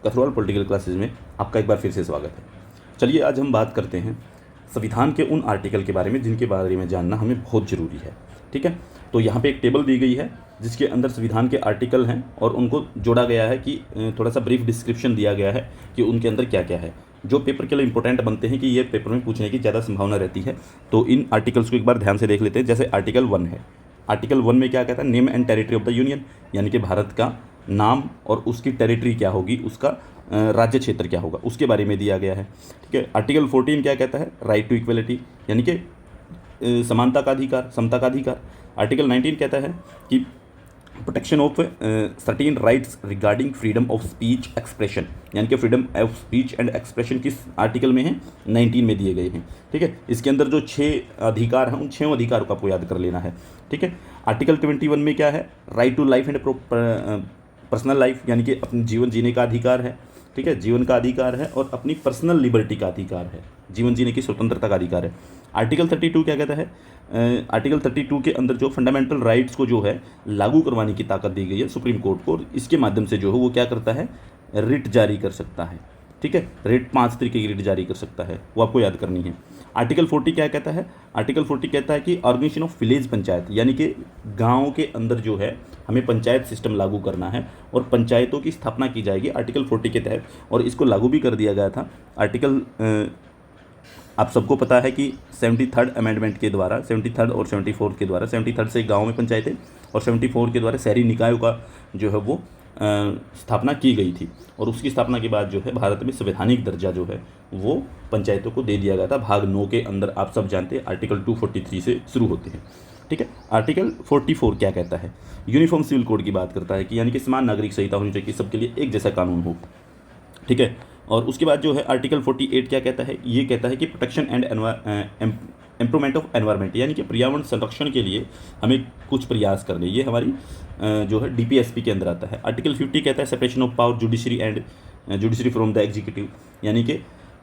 कथरवाल political classes में आपका एक बार फिर से स्वागत है। चलिए आज हम बात करते हैं संविधान के उन आर्टिकल के बारे में जिनके बारे में जानना हमें बहुत ज़रूरी है। ठीक है, तो यहाँ पे एक टेबल दी गई है जिसके अंदर संविधान के आर्टिकल हैं और उनको जोड़ा गया है कि थोड़ा सा ब्रीफ डिस्क्रिप्शन दिया गया है कि उनके अंदर क्या क्या है, जो पेपर के लिए इंपॉर्टेंट बनते हैं कि ये पेपर में पूछने की ज़्यादा संभावना रहती है। तो इन आर्टिकल्स को एक बार ध्यान से देख लेते हैं। जैसे आर्टिकल 1 है, आर्टिकल 1 में क्या कहता है, name and territory of the union, यानी कि भारत का नाम और उसकी टेरिटरी क्या होगी, उसका राज्य क्षेत्र क्या होगा, उसके बारे में दिया गया है। ठीक है, आर्टिकल 14 क्या कहता है, राइट टू इक्वलिटी, यानी कि समानता का अधिकार, समता का अधिकार। आर्टिकल 19 कहता है कि protection of certain rights regarding freedom of speech expression, यानी कि freedom of speech and expression किस आर्टिकल में है, 19 में दिए गए हैं। ठीक है, इसके अंदर जो 6 अधिकार हैं उन 6 अधिकारों को आपको याद कर लेना है। ठीक है, आर्टिकल 21 में क्या है, right to life and personal life, यानी कि अपने जीवन जीने का अधिकार है। ठीक है, जीवन का अधिकार है और अपनी पर्सनल लिबर्टी का अधिकार है, जीवन जीने की स्वतंत्रता का अधिकार है। आर्टिकल 32 क्या कहता है, आर्टिकल 32 के अंदर जो फंडामेंटल राइट्स को जो है लागू करवाने की ताकत दी गई है सुप्रीम कोर्ट को, और इसके माध्यम से जो है वो क्या करता है, रिट जारी कर सकता है। ठीक है, रिट 5 तरीके की रिट जारी कर सकता है, वो आपको याद करनी है। आर्टिकल 40 क्या कहता है, आर्टिकल 40 कहता है कि ऑर्गेनाइजेशन ऑफ विलेज पंचायत, यानी कि गाँव के अंदर जो है हमें पंचायत सिस्टम लागू करना है और पंचायतों की स्थापना की जाएगी आर्टिकल 40 के तहत, और इसको लागू भी कर दिया गया था। आर्टिकल आप सबको पता है कि 73rd अमेंडमेंट के द्वारा, 73rd और 74th के द्वारा, 73rd से गाँव में पंचायतें और 74 के द्वारा शहरी निकायों का जो है वो स्थापना की गई थी, और उसकी स्थापना के बाद जो है भारत में संवैधानिक दर्जा जो है वो पंचायतों को दे दिया गया था। भाग 9 के अंदर आप सब जानते हैं आर्टिकल 243 से शुरू होते हैं। ठीक है, आर्टिकल 44 क्या कहता है, यूनिफॉर्म सिविल कोड की बात करता है कि यानी कि समान नागरिक संहिता होनी चाहिए, सबके लिए एक जैसा कानून हो। ठीक है, और उसके बाद जो है आर्टिकल 48 क्या कहता है, ये कहता है कि protection and improvement of environment, यानी कि पर्यावरण संरक्षण के लिए हमें कुछ प्रयास करने, ये हमारी जो है डीपीएसपी के अंदर आता है। आर्टिकल 50 कहता है separation of power judiciary from the executive, यानी कि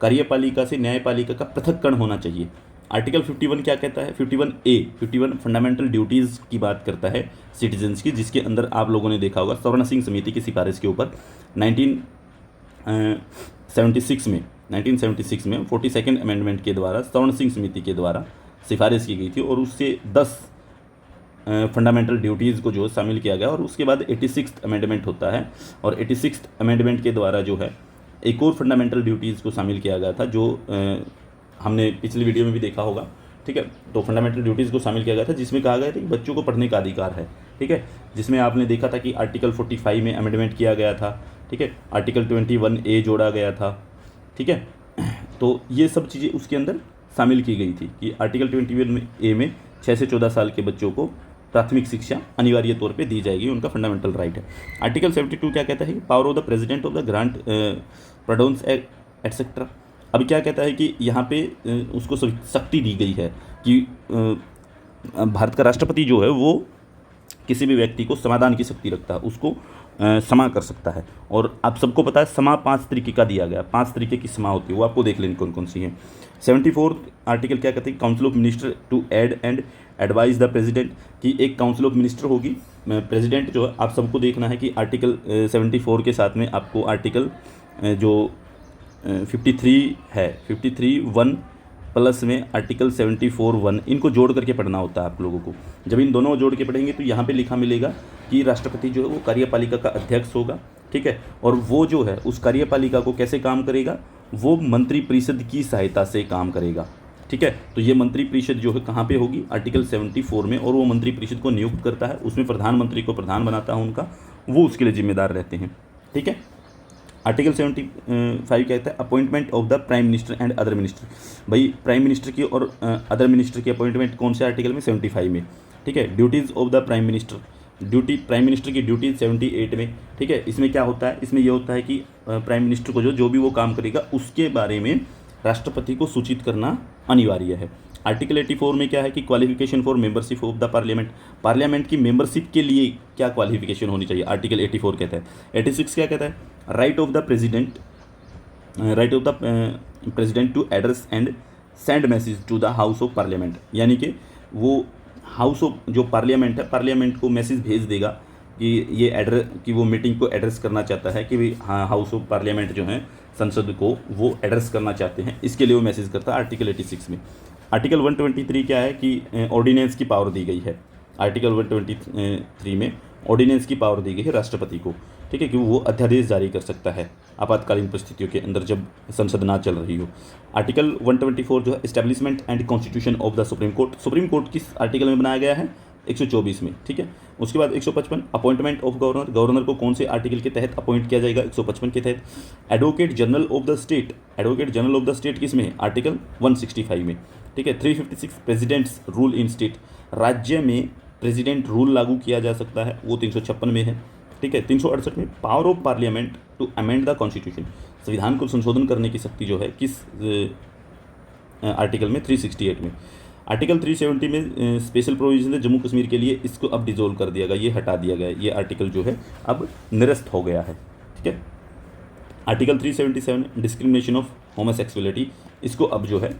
कार्यपालिका से न्यायपालिका का पृथक्करण होना चाहिए। आर्टिकल 51 क्या कहता है, 51 फंडामेंटल ड्यूटीज़ की बात करता है सिटीजन्स की, जिसके अंदर आप लोगों ने देखा होगा स्वर्ण सिंह समिति की सिफारिश के ऊपर 1976 में 42nd अमेंडमेंट के द्वारा स्वर्ण सिंह समिति के द्वारा सिफारिश की गई थी, और उससे 10 फंडामेंटल ड्यूटीज़ को जो शामिल किया गया। और उसके बाद 86th अमेंडमेंट होता है, और 86th अमेंडमेंट के द्वारा जो है एक और फंडामेंटल ड्यूटीज़ को शामिल किया गया था, जो हमने पिछली वीडियो में भी देखा होगा। ठीक है, तो फंडामेंटल ड्यूटीज़ को शामिल किया गया था, जिसमें कहा गया था कि बच्चों को पढ़ने का अधिकार है। ठीक है, जिसमें आपने देखा था कि आर्टिकल 45 में अमेंडमेंट किया गया था। ठीक है, आर्टिकल 21A जोड़ा गया था। ठीक है, तो ये सब चीज़ें उसके अंदर शामिल की गई थी कि आर्टिकल 21A में 6 से 14 साल के बच्चों को प्राथमिक शिक्षा अनिवार्य तौर पे दी जाएगी, उनका फंडामेंटल राइट है। आर्टिकल 72 क्या कहता है कि power of the president of the grant pardons etcetera. अभी क्या कहता है कि यहाँ पे उसको शक्ति दी गई है कि भारत का राष्ट्रपति जो है वो किसी भी व्यक्ति को समाधान की शक्ति रखता है, उसको क्षमा कर सकता है। और आप सबको पता है क्षमा 5 तरीके का दिया गया, 5 तरीके की क्षमा होती है, वो आपको देख लेनी कौन कौन सी है। 74 आर्टिकल क्या कहते हैं, council of minister to aid and advise the president, की एक काउंसिल ऑफ मिनिस्टर होगी। प्रेसिडेंट जो है आप सबको देखना है कि आर्टिकल 74 के साथ में आपको आर्टिकल जो 53 है, 53(1) प्लस में आर्टिकल 74(1), इनको जोड़ करके पढ़ना होता है आप लोगों को। जब इन दोनों जोड़ के पढ़ेंगे तो यहाँ पे लिखा मिलेगा कि राष्ट्रपति जो है वो कार्यपालिका का अध्यक्ष होगा। ठीक है, और वो जो है उस कार्यपालिका को कैसे काम करेगा, वो मंत्रिपरिषद की सहायता से काम करेगा। ठीक है, तो ये मंत्रिपरिषद जो है कहाँ पे होगी, आर्टिकल 74 में, और वो मंत्रिपरिषद को नियुक्त करता है, उसमें प्रधानमंत्री को प्रधान बनाता है उनका, वो उसके लिए जिम्मेदार रहते हैं। ठीक है, आर्टिकल 75 कहता है appointment of the prime minister and other minister. भाई प्राइम मिनिस्टर की और अदर मिनिस्टर की अपॉइंटमेंट कौन से आर्टिकल में, 75 में। ठीक है, duties of the prime minister, prime minister की ड्यूटीज 78 में। ठीक है, इसमें क्या होता है, इसमें यह होता है कि प्राइम मिनिस्टर को जो भी वो काम करेगा उसके बारे में राष्ट्रपति को सूचित करना अनिवार्य है। आर्टिकल 84 में क्या है कि qualification for membership of the parliament, parliament की मेंबरशिप के लिए क्या क्वालिफिकेशन होनी चाहिए, आर्टिकल 84 कहता है। 86 क्या कहता है, right of the president to address and send message to the house of parliament, यानी कि वो हाउस ऑफ जो पार्लियामेंट है, पार्लियामेंट को मैसेज भेज देगा कि ये एड्रेस कि वो मीटिंग को एड्रेस करना चाहता है कि भाई हाँ हाउस ऑफ पार्लियामेंट जो है संसद को वो एड्रेस करना चाहते हैं, इसके लिए वो मैसेज करता है आर्टिकल 86 में। आर्टिकल 123 क्या है कि ऑर्डिनेंस की पावर दी गई है। आर्टिकल 123 में ऑर्डिनेंस की पावर दी गई है राष्ट्रपति को, ठीक है, कि वो अध्यादेश जारी कर सकता है आपातकालीन परिस्थितियों के अंदर जब संसद ना चल रही हो। आर्टिकल 124 जो है establishment and constitution of the supreme court, supreme court किस आर्टिकल में बनाया गया है 124 में, ठीक है। उसके बाद 155 अपॉइंटमेंट ऑफ गवर्नर, गवर्नर को कौन से आर्टिकल के तहत अपॉइंट किया जाएगा 155 के तहत। Advocate general of the state, advocate general of the state किस में आर्टिकल 165 में, ठीक है। 356 प्रेसिडेंट्स रूल इन स्टेट, राज्य में प्रेसिडेंट रूल लागू किया जा सकता है, वो 356 में है, ठीक है। 368 में power of parliament to amend the constitution, संविधान को संशोधन करने की शक्ति जो है किस आर्टिकल में 368 में। आर्टिकल 370 में स्पेशल प्रोविजन है जम्मू कश्मीर के लिए, इसको अब डिजोल्व कर दिया गया, ये हटा दिया गया, ये आर्टिकल जो है अब निरस्त हो गया है, ठीक है। आर्टिकल 377 डिस्क्रिमिनेशन ऑफ होमोसेक्सुअलिटी, इसको अब जो है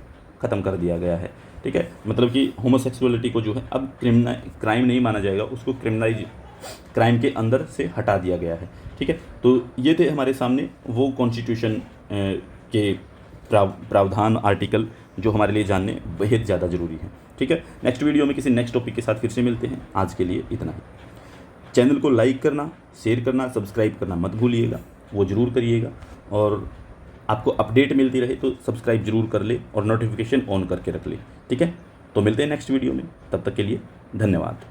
ख़त्म कर दिया गया है, ठीक है। मतलब कि होमोसेक्सुअलिटी को जो है अब क्राइम नहीं माना जाएगा, उसको क्राइम के अंदर से हटा दिया गया है, ठीक है। तो ये थे हमारे सामने वो कॉन्स्टिट्यूशन के प्रावधान आर्टिकल जो हमारे लिए जानने बेहद ज़्यादा ज़रूरी है, ठीक है। नेक्स्ट वीडियो में किसी नेक्स्ट टॉपिक के साथ फिर से मिलते हैं, आज के लिए इतना ही। चैनल को लाइक करना, शेयर करना, सब्सक्राइब करना मत भूलिएगा, वो ज़रूर करिएगा, और आपको अपडेट मिलती रहे तो सब्सक्राइब जरूर कर ले और नोटिफिकेशन ऑन करके रख ले, ठीक है। तो मिलते हैं नेक्स्ट वीडियो में, तब तक के लिए धन्यवाद।